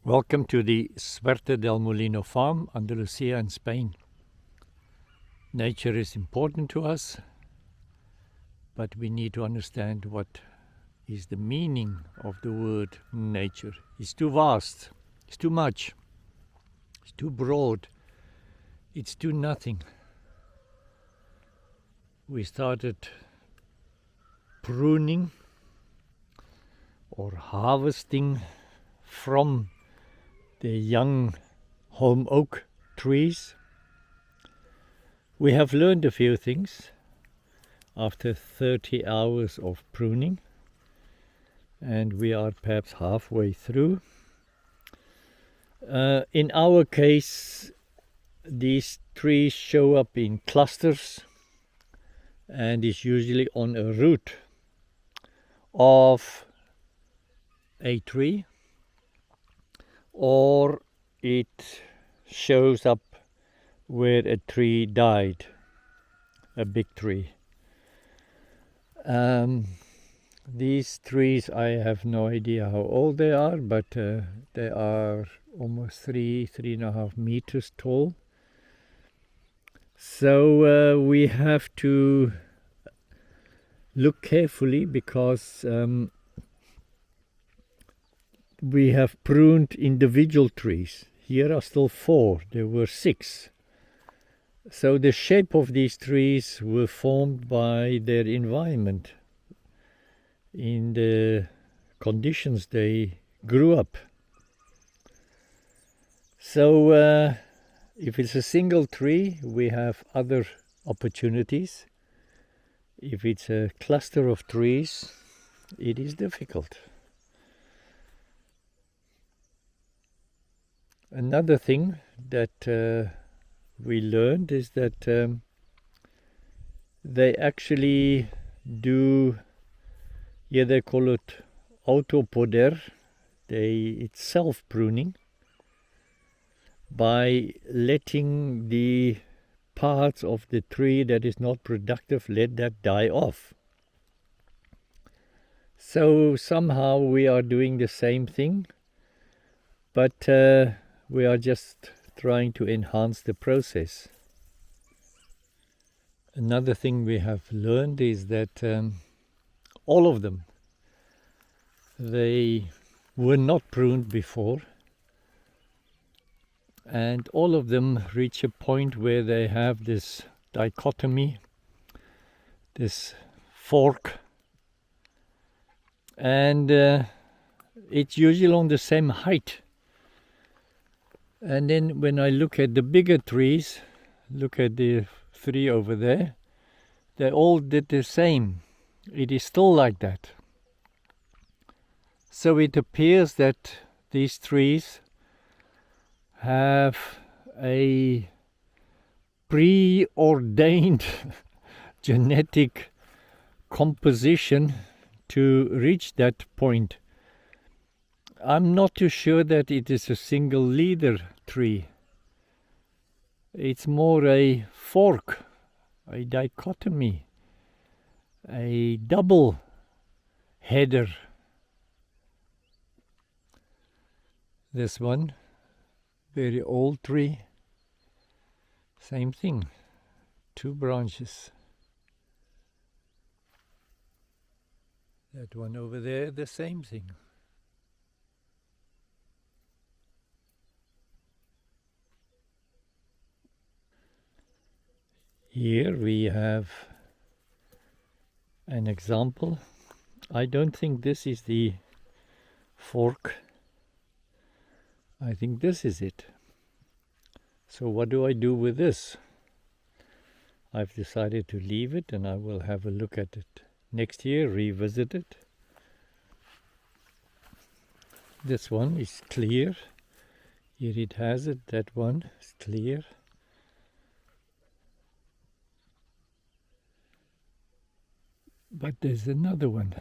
Welcome to the Suerte del Molino farm, Andalusia in Spain. Nature is important to us, but we need to understand what is the meaning of the word nature. It's too vast, it's too much, it's too broad, it's too nothing. We started pruning or harvesting from the young holm oak trees. We have learned a few things after 30 hours of pruning, and we are perhaps halfway through. In our case, these trees show up in clusters and is usually on a root of a tree, or it shows up where a tree died, a big tree. These trees, I have no idea how old they are, but they are almost 3.5 meters tall. So we have to look carefully because we have pruned individual trees. Here are still 4, there were 6. So the shape of these trees were formed by their environment, in the conditions they grew up. So if it's a single tree, we have other opportunities. If it's a cluster of trees, it is difficult. Another thing that we learned is that they actually do, they call it autopoder, it's self-pruning, by letting the parts of the tree that is not productive, let that die off. So somehow we are doing the same thing, but we are just trying to enhance the process. Another thing we have learned is that all of them, they were not pruned before, and all of them reach a point where they have this dichotomy, this fork, and it's usually on the same height. And then when I look at the bigger trees, look at the 3 over there, they all did the same. It is still like that. So it appears that these trees have a preordained genetic composition to reach that point. I'm not too sure that it is a single leader tree. It's more a fork, a dichotomy, a double header. This one, very old tree, same thing, 2 branches. That one over there, the same thing. Here we have an example. I don't think this is the fork. I think this is it. So what do I do with this? I've decided to leave it, and I will have a look at it next year, revisit it. This one is clear. Here it has it, that one is clear. But there's another one.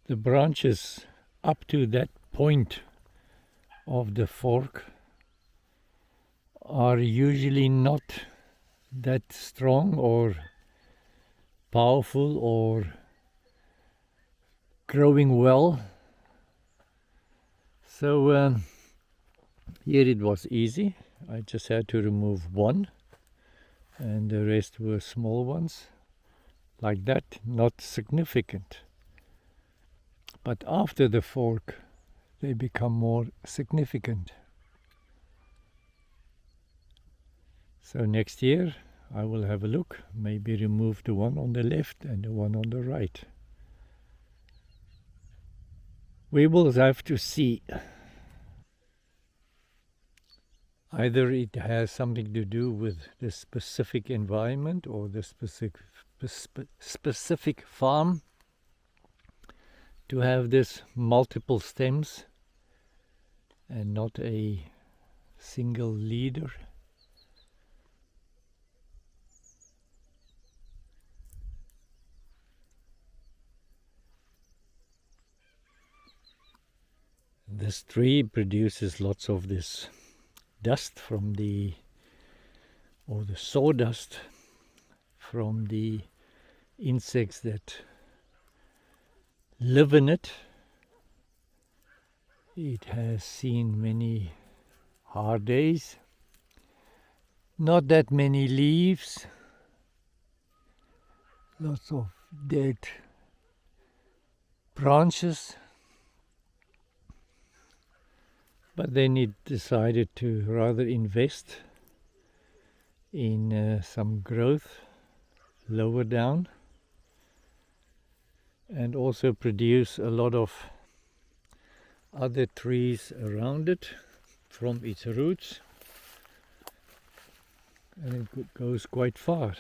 The branches up to that point of the fork are usually not that strong or powerful or growing well. So here it was easy. I just had to remove one, and the rest were small ones. Like that, not significant. But after the fork, they become more significant. So next year I will have a look, maybe remove the one on the left and the one on the right. We will have to see. Either it has something to do with the specific environment or the specific farm to have this multiple stems and not a single leader. This tree produces lots of this dust from the sawdust from the insects that live in it. It has seen many hard days, not that many leaves, lots of dead branches. But then it decided to rather invest in some growth lower down and also produce a lot of other trees around it from its roots, and it goes quite far.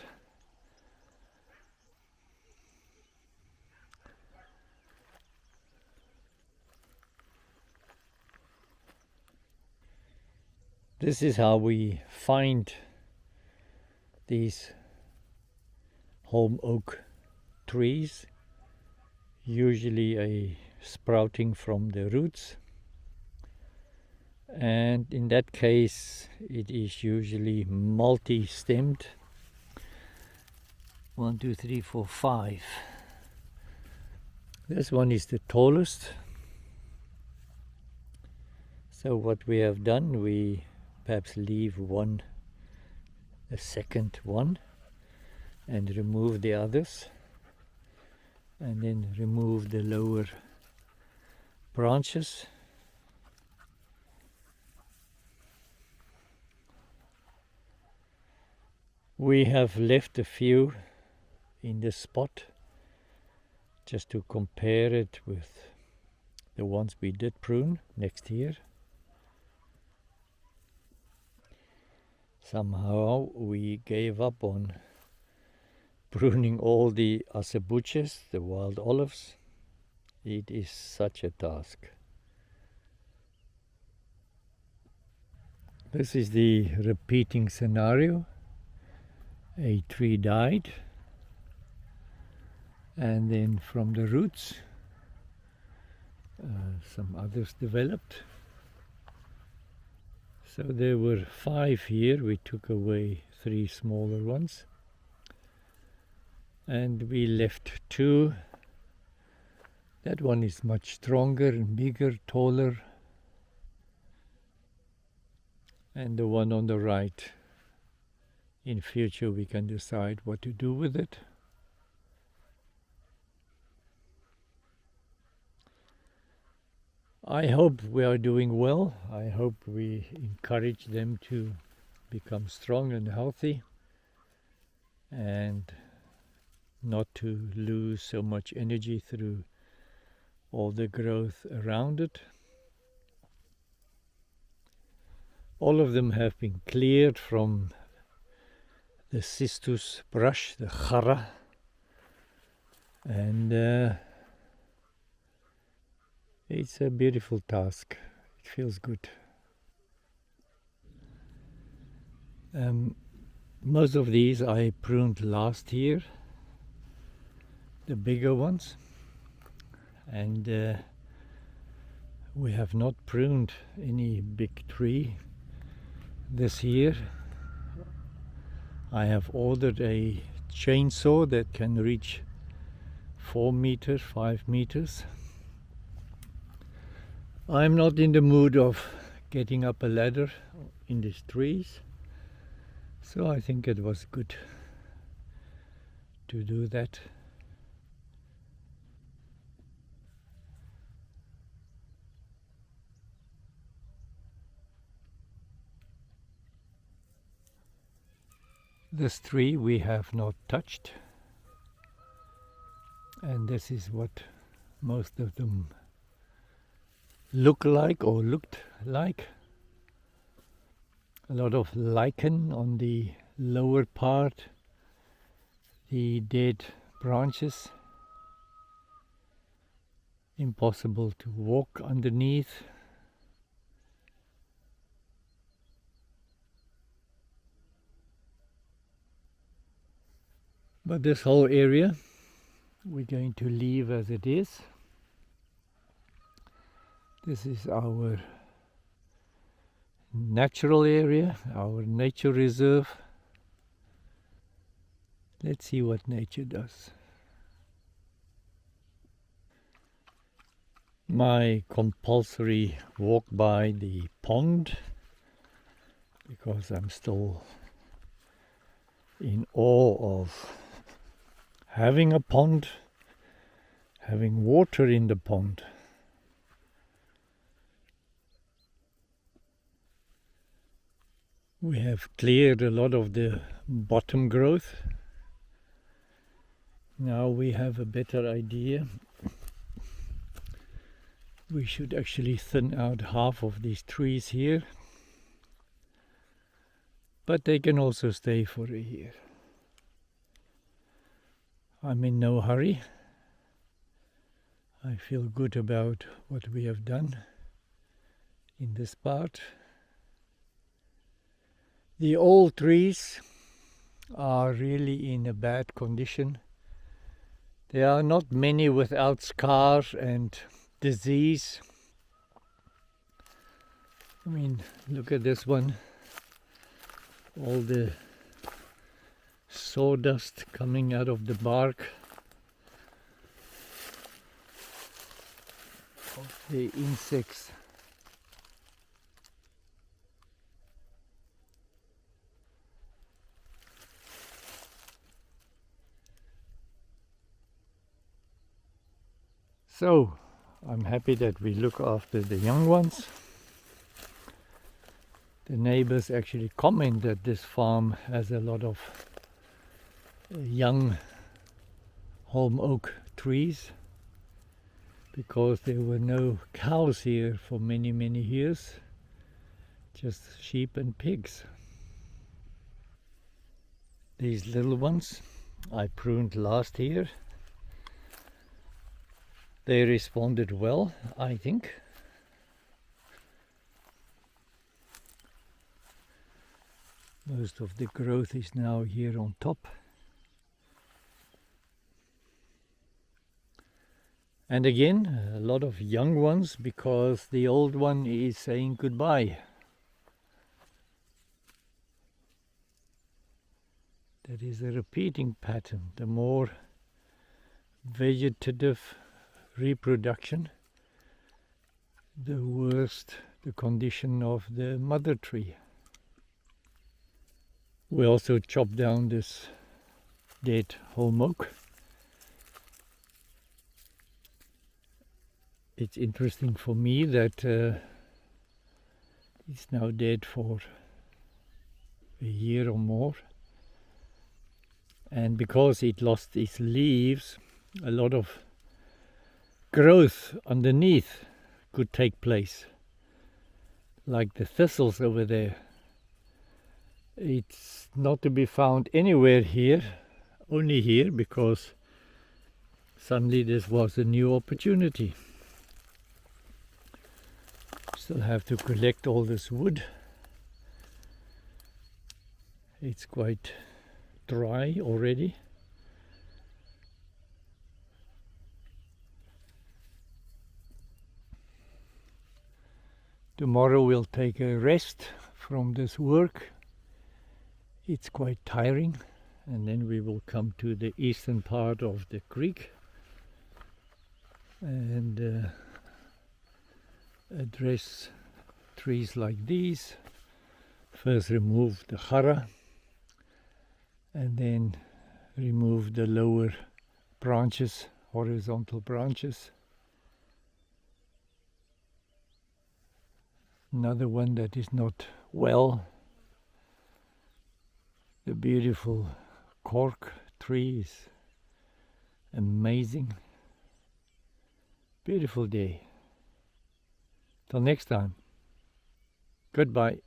This is how we find these holm oak trees, usually a sprouting from the roots, and in that case it is usually multi-stemmed. 1, 2, 3, 4, 5. This one is the tallest. So what we have done, we perhaps leave one, a second one, and remove the others, and then remove the lower branches. We have left a few in this spot just to compare it with the ones we did prune next year. Somehow we gave up on pruning all the acebuches, the wild olives. It is such a task. This is the repeating scenario. A tree died, and then from the roots some others developed. So there were 5 here. We took away 3 smaller ones, and we left 2. That one is much stronger and bigger, taller, and the one on the right, in future we can decide what to do with it. I hope we are doing well. I hope we encourage them to become strong and healthy and not to lose so much energy through all the growth around it. All of them have been cleared from the cistus brush, the chara, and it's a beautiful task. It feels good. Most of these I pruned last year, the bigger ones, and we have not pruned any big tree this year. I have ordered a chainsaw that can reach 4 meters, 5 meters. I'm not in the mood of getting up a ladder in these trees, so I think it was good to do that. This tree we have not touched, and this is what most of them look like or looked like. A lot of lichen on the lower part, the dead branches. Impossible to walk underneath. But this whole area we're going to leave as it is. This is our natural area, our nature reserve. Let's see what nature does. My compulsory walk by the pond, because I'm still in awe of having a pond, having water in the pond. We have cleared a lot of the bottom growth. Now we have a better idea. We should actually thin out half of these trees here, but they can also stay for a year. I'm in no hurry. I feel good about what we have done in this part. The old trees are really in a bad condition. There are not many without scars and disease. I mean, look at this one. All the sawdust coming out of the bark of the insects. So, I'm happy that we look after the young ones. The neighbors actually comment that this farm has a lot of young holm oak trees, because there were no cows here for many years, just sheep and pigs. These little ones I pruned last year. They responded well, I think. Most of the growth is now here on top. And again, a lot of young ones, because the old one is saying goodbye. That is a repeating pattern. The more vegetative reproduction, the worse the condition of the mother tree. We also chopped down this dead holm oak. It's interesting for me that it's now dead for a year or more, and because it lost its leaves, a lot of growth underneath could take place, like the thistles over there. It's not to be found anywhere here, only here, because suddenly this was a new opportunity. Still have to collect all this wood. It's quite dry already. Tomorrow we'll take a rest from this work. It's quite tiring, and then we will come to the eastern part of the creek, and address trees like these. First remove the chara and then remove the lower branches, horizontal branches. Another one that is not well, the beautiful cork tree is amazing. Beautiful day. Till next time. Goodbye.